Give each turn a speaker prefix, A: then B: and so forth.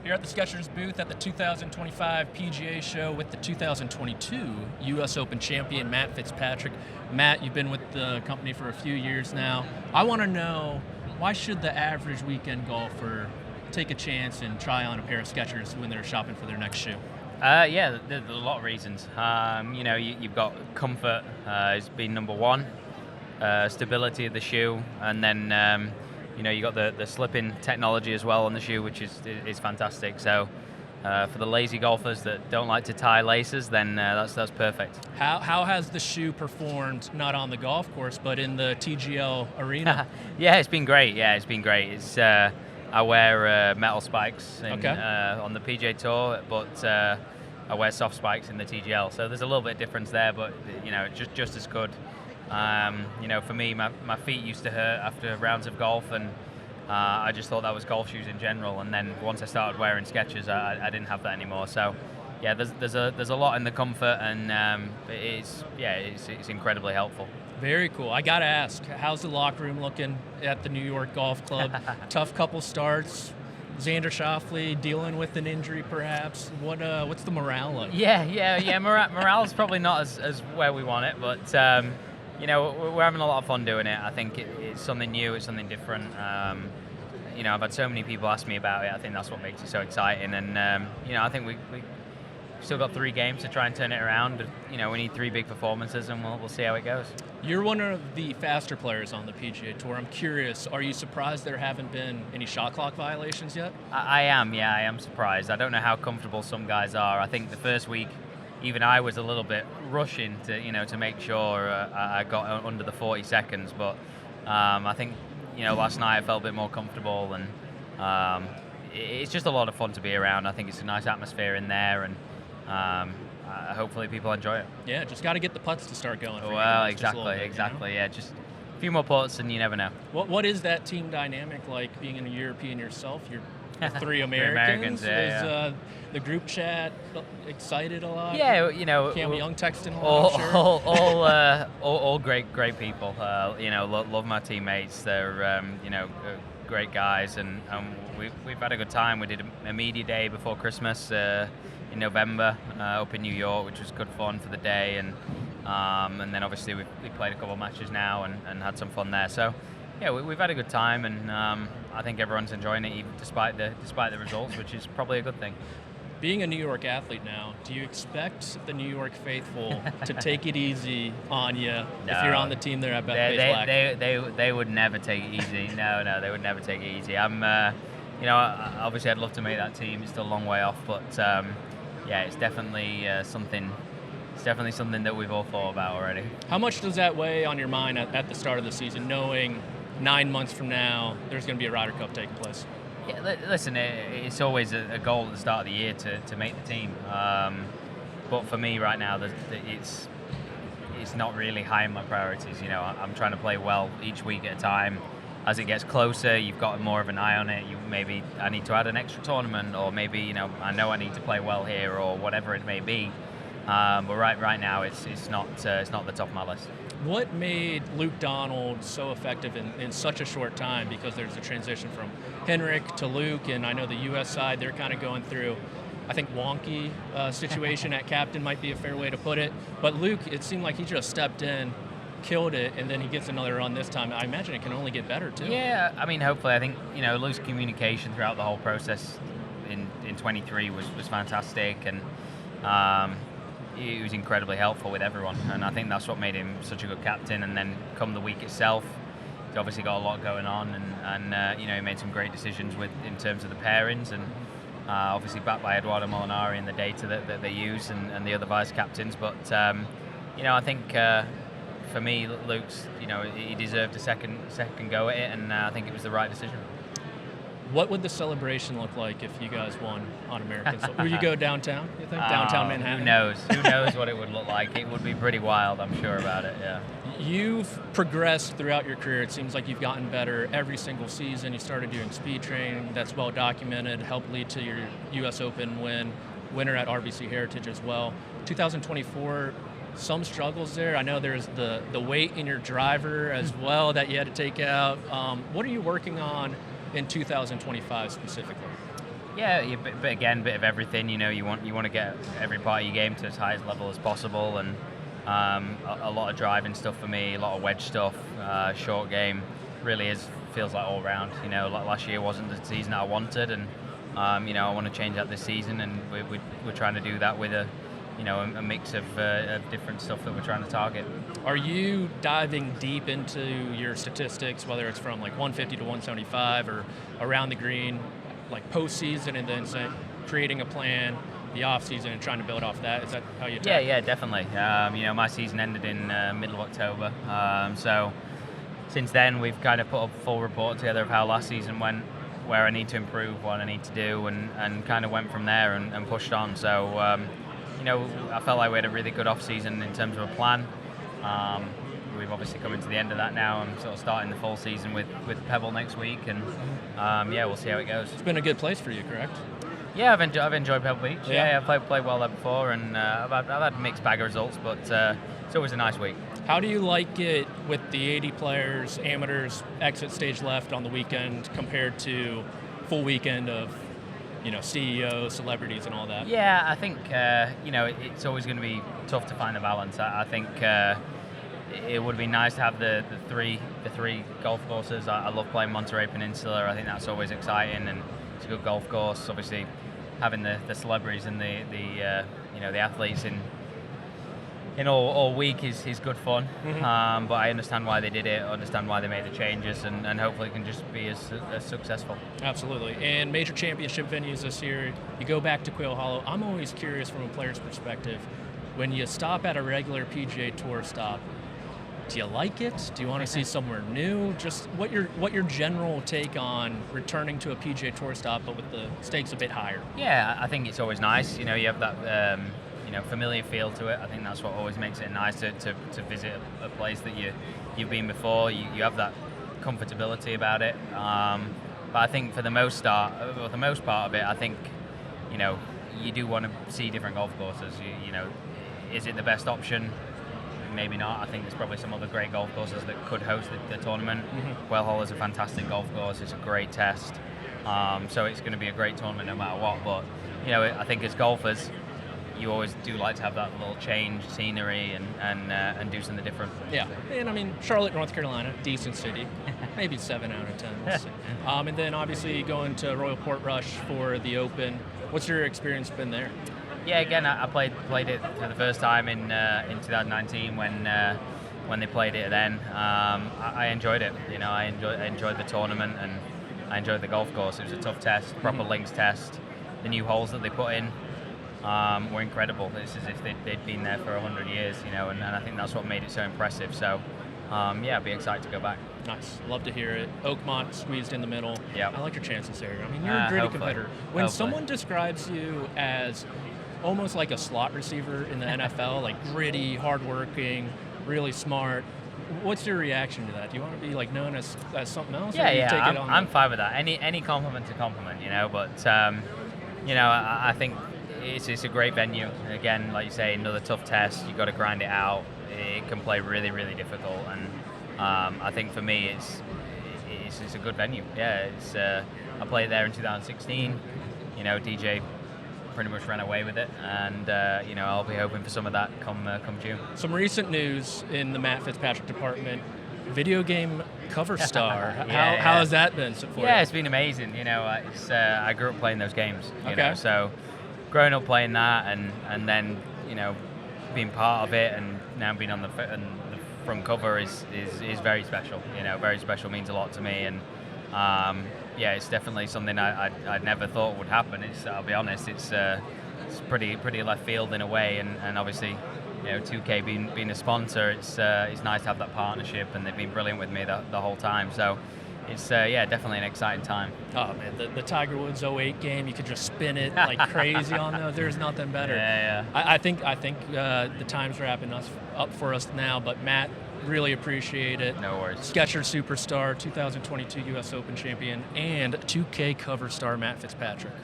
A: Here at the Skechers booth at the 2025 PGA Show with the 2022 U.S. Open champion, Matt Fitzpatrick. Matt, you've been with the company for a few years now. I want to know, why should the average weekend golfer take a chance and try on a pair of Skechers when they're shopping for their next shoe?
B: Yeah, there's a lot of reasons. You've got comfort has been number one, stability of the shoe, and then you got the slipping technology as well on the shoe, which is fantastic. So for the lazy golfers that don't like to tie laces, then that's perfect.
A: How has the shoe performed, not on the golf course, but in the TGL arena?
B: Yeah, it's been great. It's I wear metal spikes on the PGA Tour, but I wear soft spikes in the TGL. So there's a little bit of difference there, but just as good. For me, my feet used to hurt after rounds of golf, and I just thought that was golf shoes in general. And then once I started wearing Skechers, I didn't have that anymore. So yeah, there's a lot in the comfort, and it's incredibly helpful.
A: Very cool. I got to ask, how's the locker room looking at the New York Golf Club? Tough couple starts. Xander Schauffele dealing with an injury, perhaps. What's the morale like?
B: Yeah. Morale's probably not as where we want it, but we're having a lot of fun doing it. I think it's something new, it's something different. I've had so many people ask me about it. I think that's what makes it so exciting. And I think we still got 3 games to try and turn it around. We need 3 big performances, and we'll see how it goes.
A: You're one of the faster players on the PGA Tour. I'm curious, are you surprised there haven't been any shot clock violations yet?
B: I am surprised. I don't know how comfortable some guys are. I think the first week, even I was a little bit rushing to make sure I got under the 40 seconds. But I think last night I felt a bit more comfortable, and it's just a lot of fun to be around. I think it's a nice atmosphere in there, and hopefully people enjoy it.
A: Yeah, just got to get the putts to start going.
B: Well, exactly. Yeah, just a few more putts, and you never know.
A: What is that team dynamic like, being a European yourself? You're 3 Americans. Is the group chat excited a lot?
B: Yeah,
A: Cam Young texting a lot, I'm sure.
B: all great people. Love my teammates. They're great guys, and we've had a good time. We did a media day before Christmas in November up in New York, which was good fun for the day, and then obviously we played a couple of matches now and had some fun there. So yeah, we've had a good time, and I think everyone's enjoying it, even despite the results, which is probably a good thing.
A: Being a New York athlete now, do you expect the New York faithful to take it easy on you if you're on the team there at Bethpage?
B: They would never take it easy. No, they would never take it easy. Obviously I'd love to make that team. It's still a long way off, but it's definitely something. It's definitely something that we've all thought about already.
A: How much does that weigh on your mind at the start of the season, knowing 9 months from now there's going to be a Ryder Cup taking place?
B: Yeah, listen, it's always a goal at the start of the year to make the team. But for me right now, it's not really high in my priorities. I'm trying to play well each week at a time. As it gets closer, you've got more of an eye on it. Maybe I need to add an extra tournament, or maybe I know I need to play well here, or whatever it may be. But right now, it's not the top of my list.
A: What made Luke Donald so effective in such a short time? Because there's a transition from Henrik to Luke, and I know the U.S. side, they're kind of going through, I think, wonky situation at captain might be a fair way to put it. But Luke, it seemed like he just stepped in, killed it, and then he gets another run this time. I imagine it can only get better, too.
B: Yeah, I mean, hopefully. I think, Luke's communication throughout the whole process in 23 was fantastic, and he was incredibly helpful with everyone, and I think that's what made him such a good captain. And then come the week itself, he obviously got a lot going on, and he made some great decisions in terms of the pairings, and obviously backed by Eduardo Molinari and the data that they use, and the other vice captains. But I think for me, Luke's he deserved a second go at it, and I think it was the right decision.
A: What would the celebration look like if you guys won on American soil? Would you go downtown, you think? Downtown Manhattan?
B: Who knows? Who knows what it would look like? It would be pretty wild, I'm sure about it, yeah.
A: You've progressed throughout your career. It seems like you've gotten better every single season. You started doing speed training. That's well documented, helped lead to your U.S. Open winner at RBC Heritage as well. 2024, some struggles there. I know there's the weight in your driver as well that you had to take out. What are you working on in 2025 specifically?
B: Yeah, but again, bit of everything. You want to get every part of your game to as high as level as possible, and a lot of driving stuff for me, a lot of wedge stuff, short game. Really feels like all round. Like last year wasn't the season I wanted, and I want to change that this season, and we're trying to do that with a mix of different stuff that we're trying to target.
A: Are you diving deep into your statistics, whether it's from like 150 to 175 or around the green, like postseason, and then creating a plan, the offseason, and trying to build off that? Is that how you attack?
B: Yeah, definitely. My season ended in middle of October, so since then we've kind of put a full report together of how last season went, where I need to improve, what I need to do, and kind of went from there and pushed on. So I felt like we had a really good off-season in terms of a plan. We've obviously come into the end of that now. I'm sort of starting the full season with Pebble next week, and we'll see how it goes.
A: It's been a good place for you, correct?
B: Yeah, I've enjoyed Pebble Beach.
A: Yeah.
B: I've played well there before, and I've had a mixed bag of results, but it's always a nice week.
A: How do you like it with the 80 players, amateurs, exit stage left on the weekend compared to full weekend of CEOs, celebrities, and all that?
B: Yeah, I think it's always going to be tough to find a balance. I think it would be nice to have the three golf courses. I love playing Monterey Peninsula. I think that's always exciting, and it's a good golf course. Obviously, having the celebrities and the athletes in all week is good fun.
A: Mm-hmm.
B: But I understand why they did it. I understand why they made the changes, and hopefully it can just be as successful.
A: Absolutely. And major championship venues this year, you go back to Quail Hollow. I'm always curious from a player's perspective, when you stop at a regular PGA Tour stop, do you like it? Do you want to see somewhere new? Just what your general take on returning to a PGA Tour stop, but with the stakes a bit higher?
B: Yeah, I think it's always nice. You have that familiar feel to it. I think that's what always makes it nice to visit a place that you've been before. You have that comfortability about it. But I think for the most part of it, I think you do want to see different golf courses. Is it the best option? Maybe not. I think there's probably some other great golf courses that could host the tournament.
A: Mm-hmm.
B: Quail Hollow is a fantastic golf course. It's a great test. So it's going to be a great tournament no matter what. But I think as golfers, you always do like to have that little change, scenery, and do something different.
A: Yeah, and Charlotte, North Carolina, decent city, maybe 7 out of 10. We'll see. And then obviously going to Royal Portrush for the Open. What's your experience been there?
B: Yeah, again, I played it for the first time in 2019 when they played it then. I enjoyed it. I enjoyed the tournament, and I enjoyed the golf course. It was a tough test, proper links test. The new holes that they put in were incredible. It's as if they'd been there for 100 years, and I think that's what made it so impressive. So, I'd be excited to go back.
A: Nice. Love to hear it. Oakmont squeezed in the middle.
B: Yeah.
A: I like your chances there. You're a gritty competitor. When someone describes you as almost like a slot receiver in the NFL, like gritty, hardworking, really smart, what's your reaction to that? Do you want to be known as something else?
B: Yeah. I'm fine with that. Any compliment's a compliment, But I think it's a great venue. Again, like you say, another tough test. You've got to grind it out. It can play really, really difficult, and I think for me, it's a good venue. Yeah, I played there in 2016. DJ pretty much ran away with it, and I'll be hoping for some of that come June.
A: Some recent news in the Matt Fitzpatrick department: video game cover star. How has that been for you?
B: Yeah, it's been amazing. I grew up playing those games. So growing up playing that, and then being part of it, and now being on the front cover is very special. Very special, means a lot to me, and it's definitely something I never thought would happen. I'll be honest, it's pretty left field in a way, and obviously 2K being a sponsor, it's nice to have that partnership, and they've been brilliant with me the whole time. So it's definitely an exciting time.
A: Oh man, the Tiger Woods 08 game, you could just spin it like crazy on those. There's nothing better.
B: Yeah.
A: I think the time's wrapping us up for us now, but Matt, really appreciate it.
B: No worries.
A: Skechers superstar, 2022 U.S. Open champion, and 2K cover star Matt Fitzpatrick.